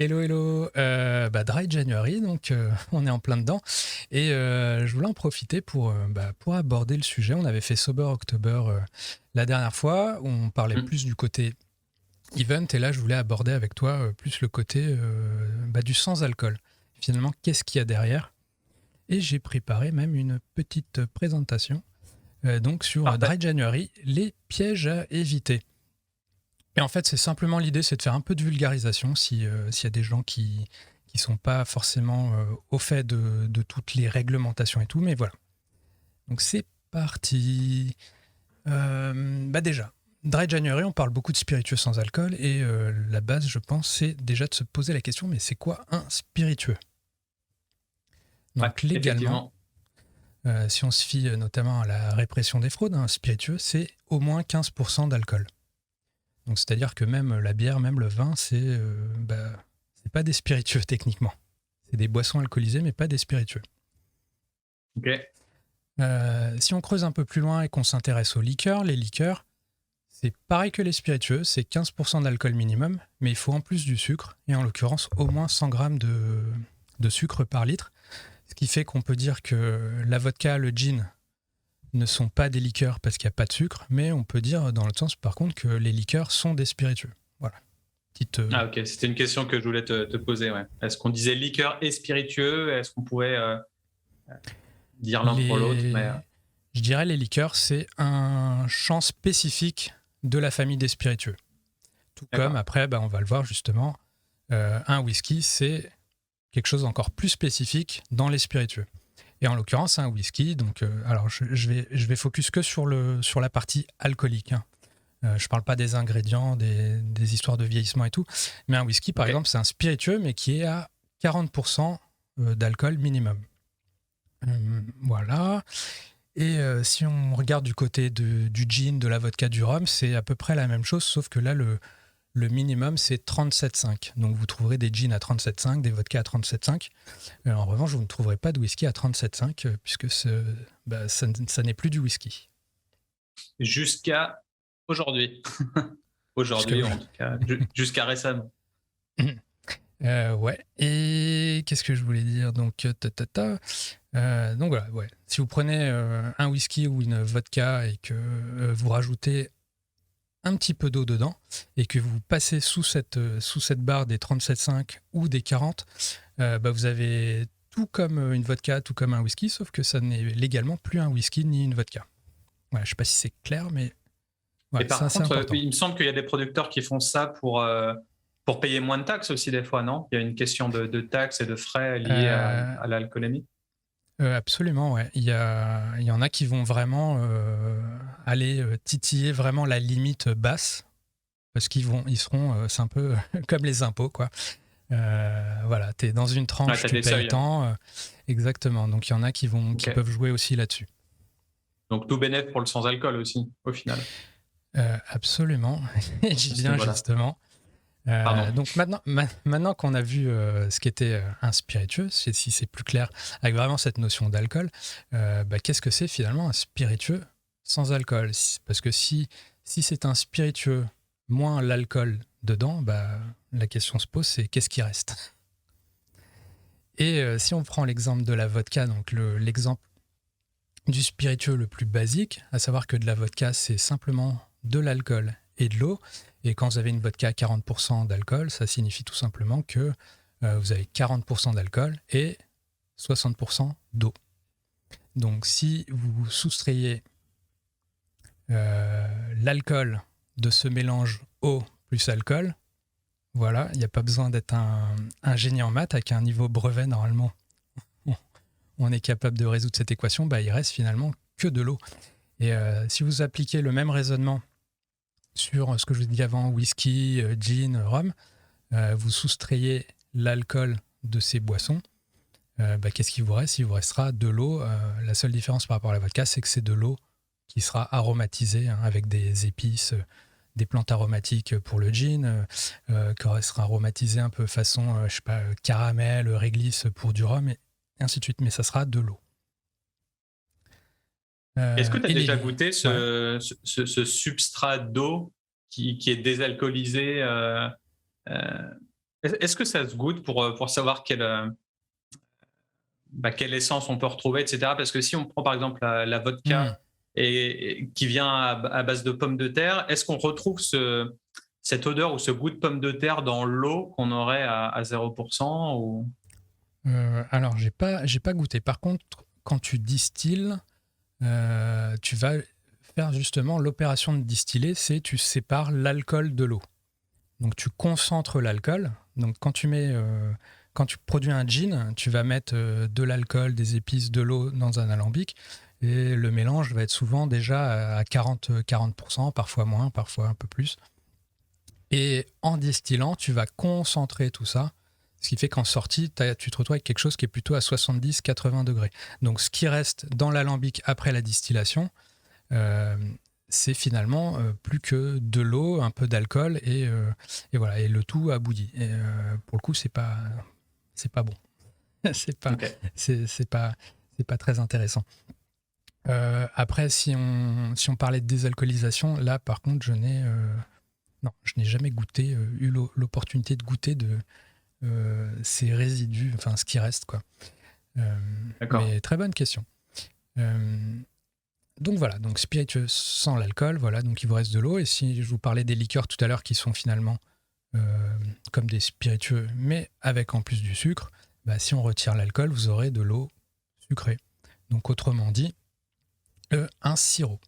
Hello, hello. Dry January, donc on est en plein dedans. Et je voulais en profiter pour aborder le sujet. On avait fait Sober October la dernière fois. On parlait Mm. plus du côté event. Et là, je voulais aborder avec toi plus le côté du sans-alcool. Finalement, qu'est-ce qu'il y a derrière? Et j'ai préparé même une petite présentation donc sur Parfait. Dry January, les pièges à éviter. Et en fait, c'est simplement l'idée, c'est de faire un peu de vulgarisation s'il y a des gens qui sont pas forcément au fait de toutes les réglementations et tout, mais voilà. Donc c'est parti. Déjà, Dry January, on parle beaucoup de spiritueux sans alcool et la base, je pense, c'est déjà de se poser la question, mais c'est quoi un spiritueux? Ouais, Donc légalement, effectivement. si on se fie notamment à la répression des fraudes, un spiritueux, c'est au moins 15% d'alcool. Donc c'est-à-dire que même la bière, même le vin, c'est pas des spiritueux techniquement. C'est des boissons alcoolisées, mais pas des spiritueux. Ok. Si on creuse un peu plus loin et qu'on s'intéresse aux liqueurs, les liqueurs, c'est pareil que les spiritueux, c'est 15% d'alcool minimum, mais il faut en plus du sucre, et en l'occurrence au moins 100 grammes de sucre par litre, ce qui fait qu'on peut dire que la vodka, le gin ne sont pas des liqueurs parce qu'il n'y a pas de sucre, mais on peut dire dans l'autre sens par contre que les liqueurs sont des spiritueux. Voilà. Petite, Ah, ok. C'était une question que je voulais te poser. Ouais. Est-ce qu'on disait liqueur et spiritueux? Est-ce qu'on pouvait dire l'un pour l'autre? Mais je dirais les liqueurs, c'est un champ spécifique de la famille des spiritueux. Tout comme d'accord. après, on va le voir justement, un whisky, c'est quelque chose d'encore plus spécifique dans les spiritueux. Et en l'occurrence, un whisky, donc, alors je vais focus que sur la partie alcoolique. Hein. Je ne parle pas des ingrédients, des histoires de vieillissement et tout, mais un whisky, par Ok. exemple, c'est un spiritueux, mais qui est à 40% d'alcool minimum. Voilà. Et si on regarde du côté du gin, de la vodka, du rhum, c'est à peu près la même chose, sauf que là, le minimum, c'est 37,5. Donc vous trouverez des gins à 37,5, des vodkas à 37,5. En revanche, vous ne trouverez pas de whisky à 37,5, puisque ça n'est plus du whisky. Jusqu'à aujourd'hui. Jusque, Aujourd'hui, en tout cas, jusqu'à récemment. ouais. Et qu'est-ce que je voulais dire? Donc, donc voilà, ouais. Si vous prenez un whisky ou une vodka et que vous rajoutez un petit peu d'eau dedans et que vous passez sous cette barre des 37,5 ou des 40, vous avez tout comme une vodka, tout comme un whisky, sauf que ça n'est légalement plus un whisky ni une vodka. Voilà, je sais pas si c'est clair, mais Et ouais, c'est par assez contre, important. il me semble qu'il y a des producteurs qui font ça pour payer moins de taxes aussi, des fois, non? Il y a une question de taxes et de frais liés Euh, à l'alcoolémie. Absolument, ouais. Il y en a qui vont vraiment aller titiller vraiment la limite basse, parce ils seront, c'est un peu comme les impôts, quoi. Voilà, tu es dans une Ouais, tranche, tu as tu des payes seuils. tant. Exactement. Donc il y en a qui Ok. peuvent jouer aussi là-dessus. Donc, tout bénéf pour le sans-alcool aussi, au final, Absolument. J'y à ce viens niveau-là. justement. Pardon. Donc maintenant qu'on a vu ce qu'était un spiritueux, si c'est plus clair, avec vraiment cette notion d'alcool, qu'est-ce que c'est finalement un spiritueux sans alcool? Parce que si c'est un spiritueux moins l'alcool dedans, la question se pose, c'est qu'est-ce qui reste? Et si on prend l'exemple de la vodka, donc l'exemple du spiritueux le plus basique, à savoir que de la vodka, c'est simplement de l'alcool et de l'eau. Et quand vous avez une vodka à 40% d'alcool, ça signifie tout simplement que vous avez 40% d'alcool et 60% d'eau. Donc si vous soustrayez l'alcool de ce mélange eau plus alcool, voilà, il n'y a pas besoin d'être un génie en maths avec un niveau brevet normalement. On est capable de résoudre cette équation, il reste finalement que de l'eau. Et si vous appliquez le même raisonnement sur ce que je vous ai dit avant, whisky, gin, rhum, vous soustrayez l'alcool de ces boissons, qu'est-ce qu'il vous reste? Il vous restera de l'eau. La seule différence par rapport à la vodka, c'est que c'est de l'eau qui sera aromatisée avec des épices, des plantes aromatiques pour le gin, qui sera aromatisée un peu façon, je sais pas, caramel, réglisse pour du rhum, et ainsi de suite. Mais ça sera de l'eau. Est-ce que tu as Et déjà les... goûté Ouais. ce substrat d'eau qui est désalcoolisé Est-ce que ça se goûte pour savoir quelle essence on peut retrouver, etc. Parce que si on prend par exemple la Hmm. vodka et qui vient à base de pommes de terre, est-ce qu'on retrouve cette odeur ou ce goût de pommes de terre dans l'eau qu'on aurait à 0% ou... Alors, j'ai pas goûté. Par contre, quand tu distilles, tu vas faire justement l'opération de distiller, c'est tu sépares l'alcool de l'eau. Donc tu concentres l'alcool. Donc quand tu produis un gin, tu vas mettre de l'alcool, des épices, de l'eau dans un alambic. Et le mélange va être souvent déjà à 40%, parfois moins, parfois un peu plus. Et en distillant, tu vas concentrer tout ça. Ce qui fait qu'en sortie, tu te retrouves avec quelque chose qui est plutôt à 70-80 degrés. Donc ce qui reste dans l'alambic après la distillation, euh, c'est finalement plus que de l'eau, un peu d'alcool et voilà, et le tout abouti. Et pour le coup, c'est pas bon. c'est pas Ok. c'est pas très intéressant. Après, si on parlait de désalcoolisation, là, par contre, non, je n'ai jamais goûté, eu l'opportunité de goûter ces résidus, enfin ce qui reste, quoi. D'accord. Mais très bonne question. Euh, Donc voilà, donc spiritueux sans l'alcool, voilà, donc il vous reste de l'eau. Et si je vous parlais des liqueurs tout à l'heure qui sont finalement comme des spiritueux, mais avec en plus du sucre, bah, si on retire l'alcool, vous aurez de l'eau sucrée. Donc autrement dit, un sirop.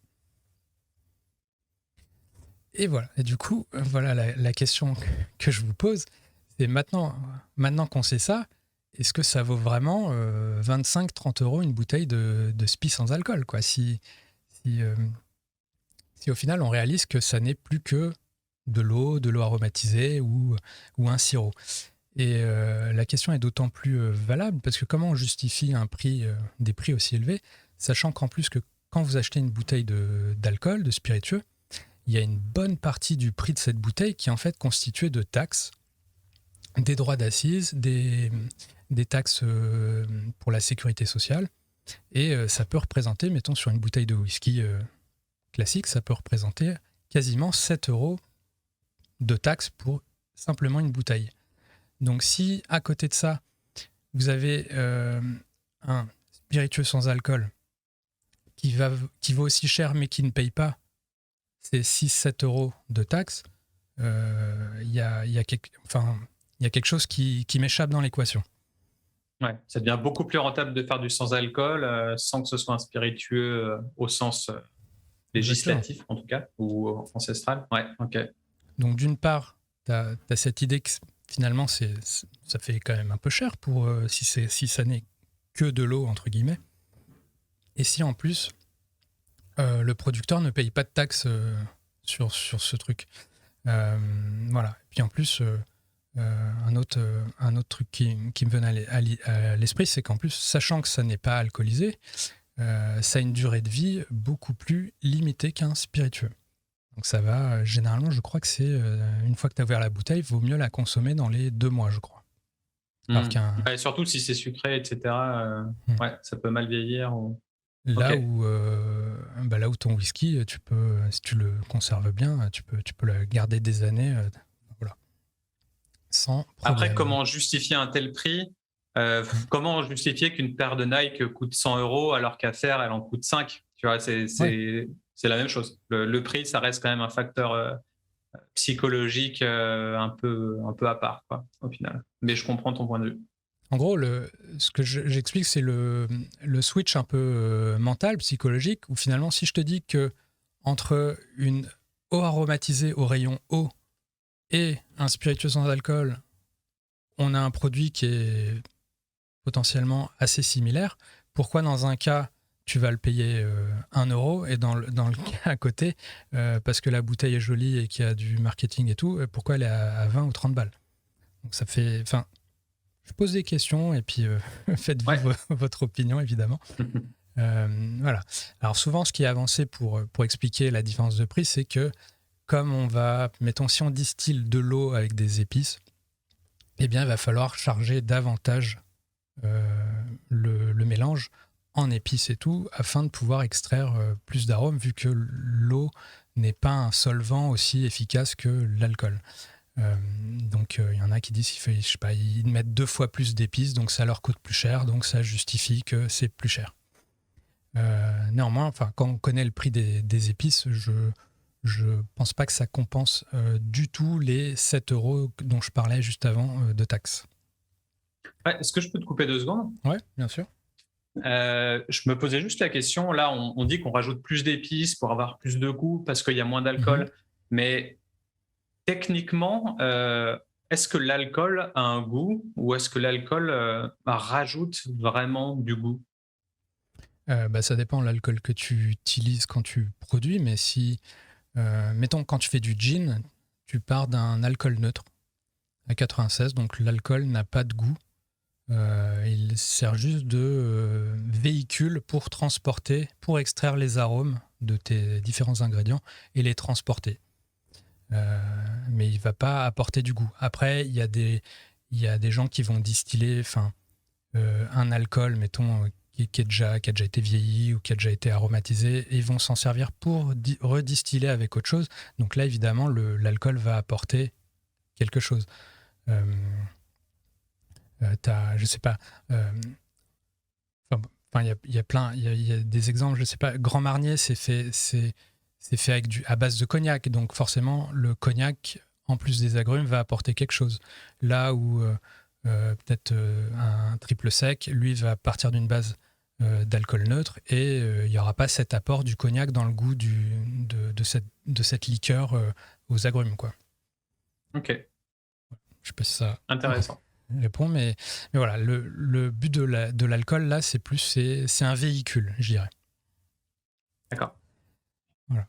Et voilà, et du coup, voilà la question que je vous pose, c'est maintenant qu'on sait ça, est-ce que ça vaut vraiment 25-30 euros une bouteille de spi sans alcool, quoi, si, euh, si au final on réalise que ça n'est plus que de l'eau aromatisée ou un sirop. Et la question est d'autant plus valable parce que comment on justifie des prix aussi élevés, sachant qu'en plus que quand vous achetez une bouteille d'alcool, de spiritueux, il y a une bonne partie du prix de cette bouteille qui est en fait constituée de taxes, des droits d'assises, des taxes pour la sécurité sociale. Et ça peut représenter, mettons sur une bouteille de whisky classique, ça peut représenter quasiment 7 euros de taxes pour simplement une bouteille. Donc si à côté de ça, vous avez un spiritueux sans alcool qui vaut aussi cher mais qui ne paye pas ces 6-7 euros de taxes, il y a quelque chose qui m'échappe dans l'équation. Ouais, ça devient beaucoup plus rentable de faire du sans-alcool sans que ce soit un spiritueux au sens Exactement. législatif, en tout cas, ou ancestral. Ouais, ok. Donc d'une part, tu as cette idée que finalement ça fait quand même un peu cher pour si ça n'est que de l'eau, entre guillemets. Et si en plus, le producteur ne paye pas de taxes sur ce truc. Voilà. Et puis en plus, un autre truc qui me venait à l'esprit, c'est qu'en plus, sachant que ça n'est pas alcoolisé, ça a une durée de vie beaucoup plus limitée qu'un spiritueux. Donc ça va, généralement, je crois que c'est une fois que tu as ouvert la bouteille, il vaut mieux la consommer dans les 2 mois, je crois. Alors Ouais, surtout si c'est sucré, etc. Ouais, ça peut mal vieillir. Ok. là où ton whisky, si tu le conserves bien, tu peux le garder des années, voilà, sans Après, problème. comment justifier un tel prix Mm. Comment justifier qu'une paire de Nike coûte 100 euros alors qu'à faire, elle en coûte 5? Tu vois, Ouais. c'est la même chose. Le prix, ça reste quand même un facteur psychologique un peu à part, quoi, au final. Mais je comprends ton point de vue. En gros, ce que j'explique, c'est le switch un peu mental, psychologique, où finalement, si je te dis que entre une eau aromatisée au rayon eau et un spiritueux sans alcool, on a un produit qui est potentiellement assez similaire, pourquoi dans un cas, tu vas le payer 1 euro et dans le cas à côté, parce que la bouteille est jolie et qu'il y a du marketing et tout, pourquoi elle est à 20 ou 30 balles? Donc ça fait... Enfin, je pose des questions et puis faites-vous Ouais. votre opinion, évidemment. Voilà. Alors souvent, ce qui est avancé pour expliquer la différence de prix, c'est que comme mettons, si on distille de l'eau avec des épices, eh bien, il va falloir charger davantage le mélange en épices et tout, afin de pouvoir extraire plus d'arômes, vu que l'eau n'est pas un solvant aussi efficace que l'alcool. Donc il y en a qui disent je sais pas, ils mettent 2 fois plus d'épices, donc ça leur coûte plus cher, donc ça justifie que c'est plus cher. Néanmoins, quand on connaît le prix des épices, je pense pas que ça compense du tout les 7 € dont je parlais juste avant de taxes. Ouais, est-ce que je peux te couper 2 secondes? Ouais, bien sûr. Je me posais juste la question, là on dit qu'on rajoute plus d'épices pour avoir plus de goût parce qu'il y a moins d'alcool, mais techniquement, est-ce que l'alcool a un goût ou est-ce que l'alcool rajoute vraiment du goût? Ça dépend de l'alcool que tu utilises quand tu produis, mais si, mettons, quand tu fais du gin, tu pars d'un alcool neutre à 96, donc l'alcool n'a pas de goût. Il sert juste de véhicule pour transporter, pour extraire les arômes de tes différents ingrédients et les transporter. Mais il ne va pas apporter du goût. Après, il y a des gens qui vont distiller un alcool, mettons, qui a déjà été vieilli ou qui a déjà été aromatisé, et ils vont s'en servir pour redistiller avec autre chose. Donc là, évidemment, l'alcool va apporter quelque chose. Je sais pas. Il y a des exemples. Je sais pas. Grand Marnier, c'est fait à base de cognac, donc forcément le cognac, en plus des agrumes, va apporter quelque chose. Là où peut-être un triple sec, lui, va partir d'une base d'alcool neutre et il n'y aura pas cet apport du cognac dans le goût de cette liqueur aux agrumes, quoi. Ok. Je sais pas si ça intéressant répond, mais voilà, le but de l'alcool là, c'est un véhicule, je dirais. D'accord. Voilà.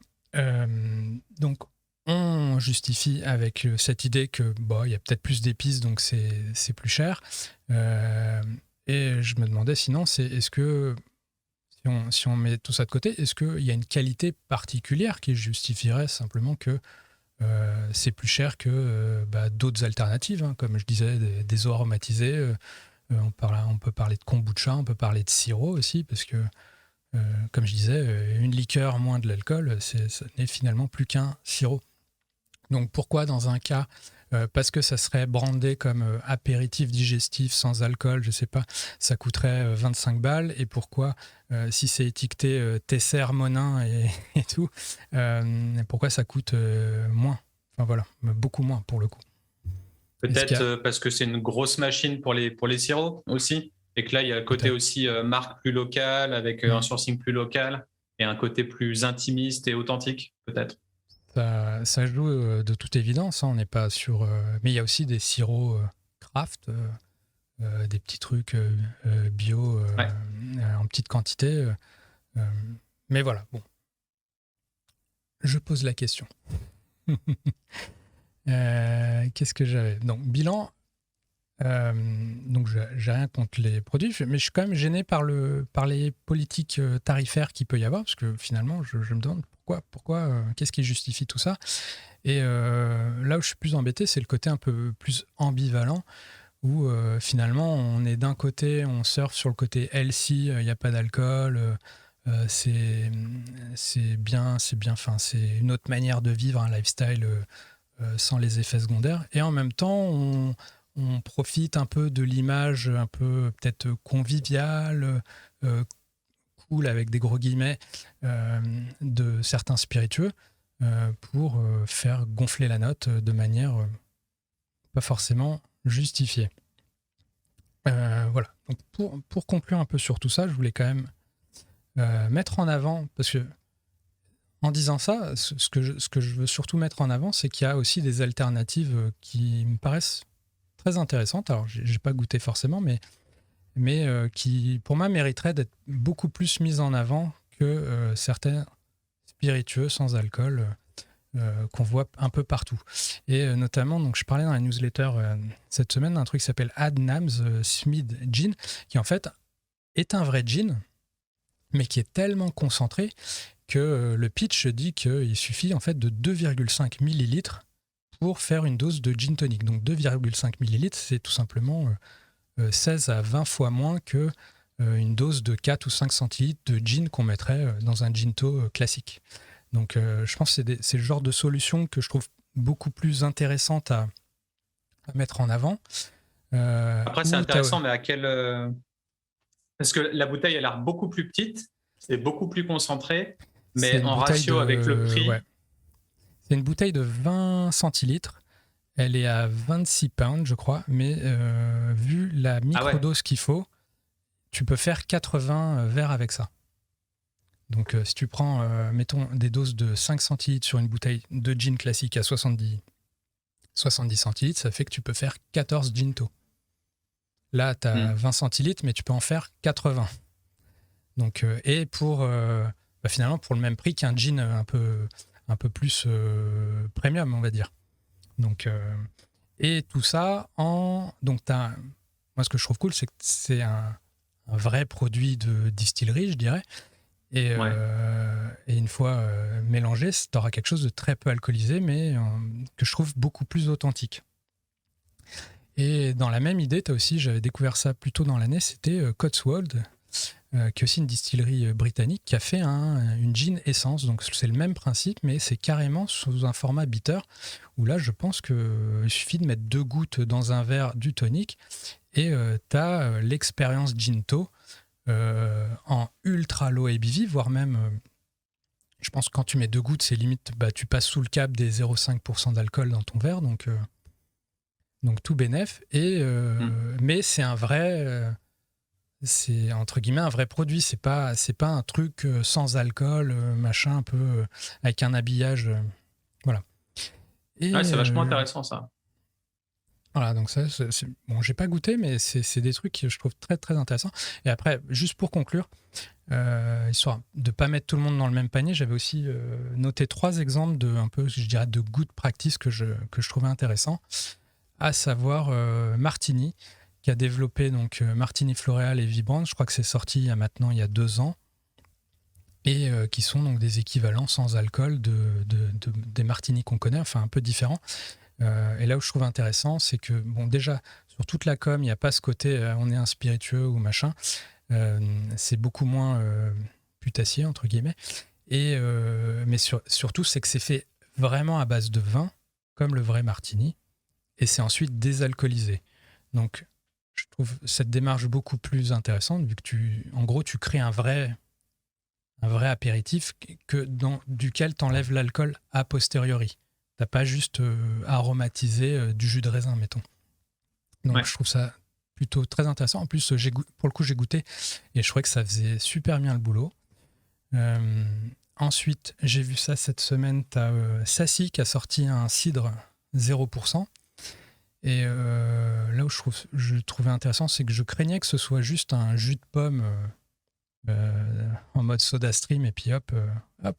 Donc on justifie avec cette idée que il y a peut-être plus d'épices, donc c'est plus cher. Et je me demandais sinon, est-ce que si on met tout ça de côté, est-ce qu'il y a une qualité particulière qui justifierait simplement que c'est plus cher que d'autres alternatives, hein, comme je disais, des eaux aromatisées. On peut parler de kombucha, on peut parler de sirop aussi, parce que, comme je disais, une liqueur moins de l'alcool, ça n'est finalement plus qu'un sirop. Donc pourquoi dans un cas, parce que ça serait brandé comme apéritif digestif sans alcool, je sais pas, ça coûterait 25 balles, et pourquoi si c'est étiqueté Tesser, Monin et tout, pourquoi ça coûte moins, enfin voilà, beaucoup moins pour le coup. Peut-être parce que c'est une grosse machine pour les sirops aussi, et que là il y a le côté aussi marque plus locale avec un sourcing plus local et un côté plus intimiste et authentique peut-être. Ça joue de toute évidence, hein, on n'est pas sur. Mais il y a aussi des sirops craft, des petits trucs bio en petite quantité. Mais voilà, bon. Je pose la question. Qu'est-ce que j'avais ? Donc, bilan. Donc, j'ai rien contre les produits, mais je suis quand même gêné par les politiques tarifaires qu'il peut y avoir, parce que finalement, je me demande pourquoi qu'est-ce qui justifie tout ça. Et là où je suis plus embêté, c'est le côté un peu plus ambivalent, où finalement, on est d'un côté, on surfe sur le côté healthy, il n'y a pas d'alcool, c'est bien, c'est une autre manière de vivre un lifestyle sans les effets secondaires. Et en même temps, on profite un peu de l'image un peu peut-être conviviale, cool avec des gros guillemets, de certains spiritueux pour faire gonfler la note de manière pas forcément justifiée. Voilà. Donc pour conclure un peu sur tout ça, je voulais quand même mettre en avant, parce que en disant ça, ce que je veux surtout mettre en avant, c'est qu'il y a aussi des alternatives qui me paraissent très intéressantes. Alors, j'ai pas goûté forcément, mais qui, pour moi, mériteraient d'être beaucoup plus mises en avant que certains spiritueux sans alcool qu'on voit un peu partout. Et notamment, donc, je parlais dans la newsletter cette semaine d'un truc qui s'appelle Adnams Smith Gin, qui en fait est un vrai gin, mais qui est tellement concentré que le pitch dit qu'il suffit en fait de 2,5 millilitres pour faire une dose de gin tonic. Donc 2,5 millilitres, c'est tout simplement 16 à 20 fois moins que une dose de 4 ou 5 centilitres de gin qu'on mettrait dans un ginto classique. Donc je pense que c'est le genre de solution que je trouve beaucoup plus intéressantes à mettre en avant. Après, c'est intéressant, mais à quel... Parce que la bouteille a l'air beaucoup plus petite, c'est beaucoup plus concentré, mais en ratio avec le prix... Ouais. C'est une bouteille de 20 centilitres. Elle est à 26 pounds, je crois, mais vu la microdose qu'il faut, tu peux faire 80 verres avec ça. Donc, si tu prends, mettons, des doses de 5 centilitres sur une bouteille de gin classique à 70 centilitres, ça fait que tu peux faire 14 ginto. Là, tu as 20 centilitres, mais tu peux en faire 80. Donc, et finalement, pour le même prix qu'un gin un peu plus premium, on va dire. Donc, et tout ça donc moi, ce que je trouve cool, c'est que c'est un vrai produit de distillerie, je dirais. Et une fois mélangé, tu auras quelque chose de très peu alcoolisé, mais que je trouve beaucoup plus authentique. Et dans la même idée, j'avais découvert ça plus tôt dans l'année, c'était Cotswold, qui est aussi une distillerie britannique, qui a fait une gin essence. Donc c'est le même principe, mais c'est carrément sous un format bitter, où là, je pense qu'il suffit de mettre 2 gouttes dans un verre du tonic, et tu as l'expérience ginto en ultra low ABV, voire même, je pense que quand tu mets 2 gouttes, c'est limite, tu passes sous le cap des 0,5% d'alcool dans ton verre, donc tout bénef. Mais c'est un vrai... c'est entre guillemets un vrai produit, c'est pas un truc sans alcool, machin, un peu avec un habillage, voilà. Et c'est vachement intéressant ça. Voilà, donc ça, bon, j'ai pas goûté, mais c'est des trucs que je trouve très très intéressants. Et après, juste pour conclure, histoire de pas mettre tout le monde dans le même panier, j'avais aussi noté 3 exemples de un peu, je dirais, de good practice que je trouvais intéressants, à savoir Martini, qui a développé donc Martini Floréal et Vibrant. Je crois que c'est sorti il y a 2 ans, et qui sont donc des équivalents sans alcool des Martini qu'on connaît, enfin un peu différents. Et là où je trouve intéressant, c'est que bon, déjà sur toute la com, il n'y a pas ce côté on est un spiritueux ou machin. C'est beaucoup moins putassier entre guillemets. Mais surtout, c'est que c'est fait vraiment à base de vin, comme le vrai Martini, et c'est ensuite désalcoolisé. Donc je trouve cette démarche beaucoup plus intéressante, vu que tu crées un vrai apéritif duquel tu enlèves l'alcool a posteriori. T'as pas juste aromatisé du jus de raisin, mettons. Donc je trouve ça plutôt très intéressant. En plus, pour le coup, j'ai goûté et je trouvais que ça faisait super bien le boulot. Ensuite, j'ai vu ça cette semaine. T'as Sassy qui a sorti un cidre 0%. Et là où je trouvais intéressant, c'est que je craignais que ce soit juste un jus de pomme en mode soda stream, et puis hop,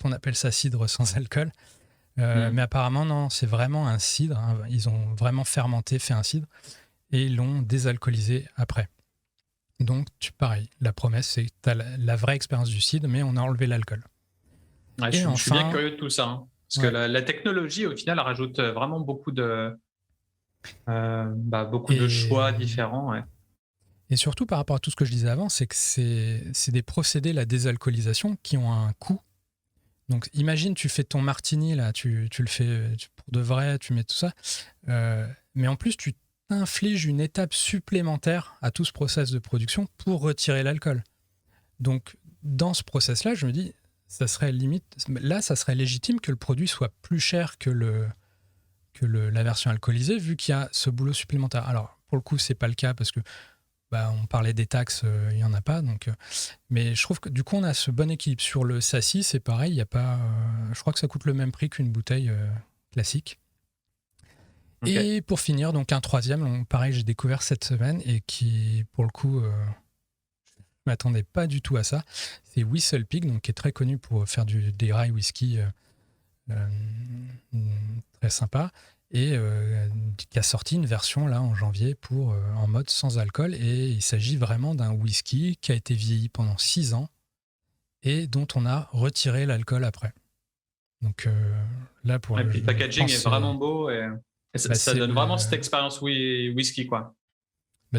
on appelle ça cidre sans alcool. Mais apparemment, non, c'est vraiment un cidre. Hein. Ils ont vraiment fermenté, fait un cidre, et ils l'ont désalcoolisé après. Donc, pareil, la promesse, c'est que tu as la vraie expérience du cidre, mais on a enlevé l'alcool. Je suis bien curieux de tout ça. Hein, parce que la technologie, au final, rajoute vraiment beaucoup de choix différents. Ouais. Et surtout, par rapport à tout ce que je disais avant, c'est que c'est des procédés, la désalcoolisation, qui ont un coût. Donc, imagine, tu fais ton martini, là, tu le fais pour de vrai, tu mets tout ça. Mais en plus, tu t'infliges une étape supplémentaire à tout ce process de production pour retirer l'alcool. Donc, dans ce process-là, je me dis, ça serait légitime que le produit soit plus cher que la version alcoolisée, vu qu'il y a ce boulot supplémentaire. Alors, pour le coup, c'est pas le cas, parce que on parlait des taxes, il n'y en a pas. Donc, mais je trouve que du coup, on a ce bon équilibre. Sur le Sassy, c'est pareil, il y a pas, je crois que ça coûte le même prix qu'une bouteille classique. Okay. Et pour finir, donc un troisième, pareil, j'ai découvert cette semaine, et qui, pour le coup, je ne m'attendais pas du tout à ça. C'est Whistle Pig, donc, qui est très connu pour faire des rye whisky très sympa. Et qui a sorti une version là en janvier en mode sans alcool, et il s'agit vraiment d'un whisky qui a été vieilli pendant 6 ans et dont on a retiré l'alcool après. Donc là pour puis le packaging est vraiment beau, et ça donne vraiment cette expérience whisky quoi.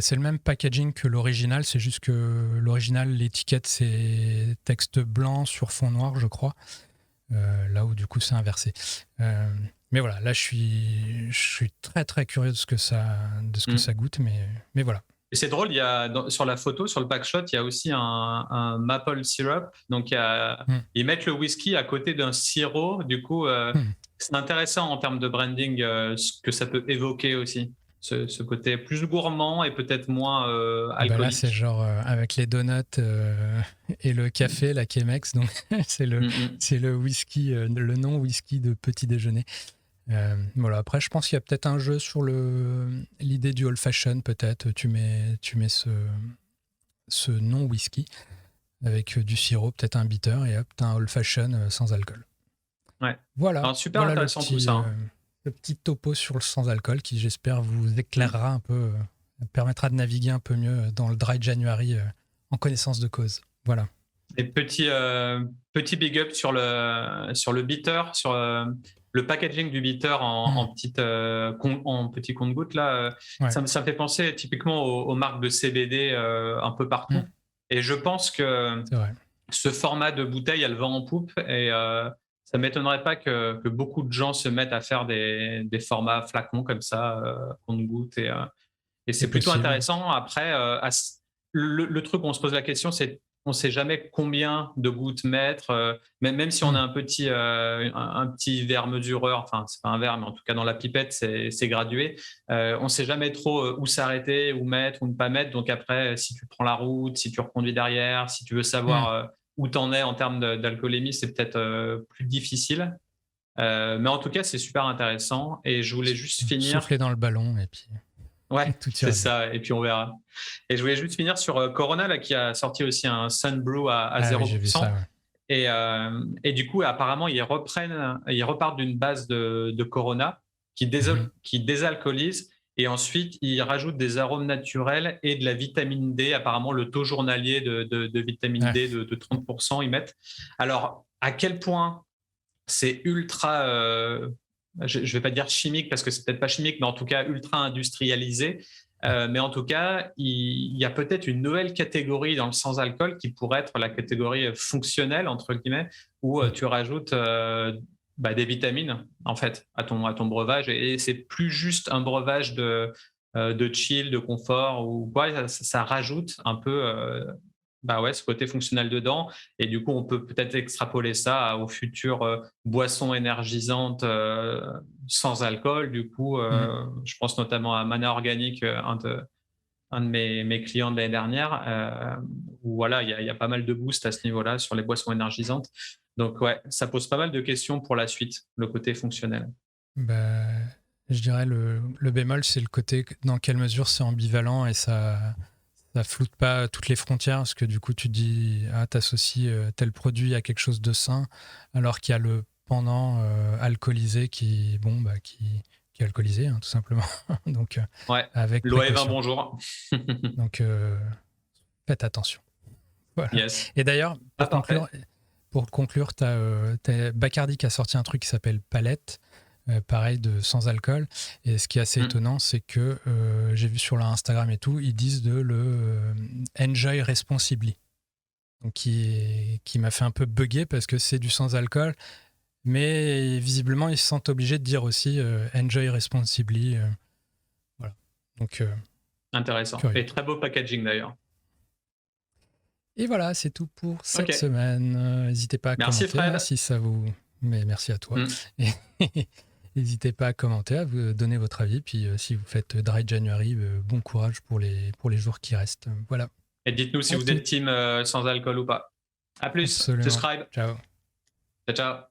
C'est le même packaging que l'original, c'est juste que l'original, l'étiquette, c'est texte blanc sur fond noir, je crois. Là où du coup c'est inversé. Mais voilà, là, je suis très, très curieux de ce que ça goûte, mais voilà. Et c'est drôle, sur la photo, sur le packshot, il y a aussi un maple syrup. Donc, ils mettent le whisky à côté d'un sirop. Du coup, c'est intéressant en termes de branding ce que ça peut évoquer aussi. Ce côté plus gourmand et peut-être moins alcoolique. Là, c'est genre avec les donuts et le café, la Chemex. Donc, c'est le whisky, le non-whisky de petit déjeuner. Voilà. Après, je pense qu'il y a peut-être un jeu sur l'idée du old fashion, peut-être. Tu mets ce non-whisky avec du sirop, peut-être un bitter, et hop, t'as un old fashion sans alcool. Ouais. Voilà. Alors, super voilà intéressant tout ça. Le petit topo sur le sans alcool qui, j'espère, vous éclairera un peu, permettra de naviguer un peu mieux dans le dry January en connaissance de cause. Voilà. Et petit big up sur le bitter, sur le packaging du bitter en petit compte-gouttes là. Ouais. Ça me fait penser typiquement aux marques de CBD un peu partout. Et je pense que ce format de bouteille, elle vend en poupe et ça m'étonnerait pas que beaucoup de gens se mettent à faire des formats flacons comme ça, compte-gouttes et c'est plutôt intéressant. Après, le truc où on se pose la question, c'est on ne sait jamais combien de gouttes mettre, même si on a un petit verre mesureur, enfin, c'est pas un verre, mais en tout cas dans la pipette, c'est gradué. On ne sait jamais trop où s'arrêter, où mettre, où ne pas mettre. Donc après, si tu prends la route, si tu reconduis derrière, si tu veux savoir où tu en es en termes d'alcoolémie, c'est peut-être plus difficile. Mais en tout cas, c'est super intéressant. Et je voulais juste finir. Souffler dans le ballon et puis. Ouais, c'est ça, et puis on verra. Et je voulais juste finir sur Corona, là, qui a sorti aussi un Sunbrew à 0%. Oui, j'ai vu ça, ouais. Et du coup, apparemment, ils repartent d'une base de Corona qui désalcoolise, et ensuite, ils rajoutent des arômes naturels et de la vitamine D, apparemment le taux journalier de vitamine D de 30%, ils mettent. Alors, à quel point c'est ultra... je ne vais pas dire chimique parce que c'est peut-être pas chimique, mais en tout cas ultra industrialisé. Mais en tout cas, il y a peut-être une nouvelle catégorie dans le sans-alcool qui pourrait être la catégorie fonctionnelle, entre guillemets, où tu rajoutes des vitamines, en fait, à ton breuvage. Et c'est plus juste un breuvage de chill, de confort, ou quoi, ça rajoute un peu... ce côté fonctionnel dedans. Et du coup, on peut peut-être extrapoler ça aux futures boissons énergisantes sans alcool. Du coup, je pense notamment à Mana Organic, un de mes clients de l'année dernière, où voilà, il y a pas mal de boost à ce niveau-là sur les boissons énergisantes. Donc, ouais, ça pose pas mal de questions pour la suite, le côté fonctionnel. Je dirais le bémol, c'est le côté dans quelle mesure c'est ambivalent et ça floute pas toutes les frontières, parce que du coup tu dis t'associes tel produit à quelque chose de sain, alors qu'il y a le pendant alcoolisé qui est alcoolisé, hein, tout simplement. Donc avec l'OE20, bonjour. Donc faites attention. Voilà. Yes. Et d'ailleurs, pour conclure, t'as Bacardi qui a sorti un truc qui s'appelle Palette. Pareil, de sans alcool. Et ce qui est assez étonnant, c'est que j'ai vu sur leur Instagram et tout, ils disent de le enjoy responsibly. Donc qui m'a fait un peu bugger parce que c'est du sans alcool, mais visiblement ils se sentent obligés de dire aussi enjoy responsibly. Voilà. Donc intéressant. Curieux. Et très beau packaging d'ailleurs. Et voilà, c'est tout pour cette semaine. N'hésitez pas à commenter Fred. Si ça vous. Mais merci à toi. N'hésitez pas à commenter, à vous donner votre avis. Puis si vous faites Dry January, bon courage pour les jours qui restent. Voilà. Et dites-nous si vous êtes team sans alcool ou pas. À plus. Absolument. Subscribe. Ciao. Ciao.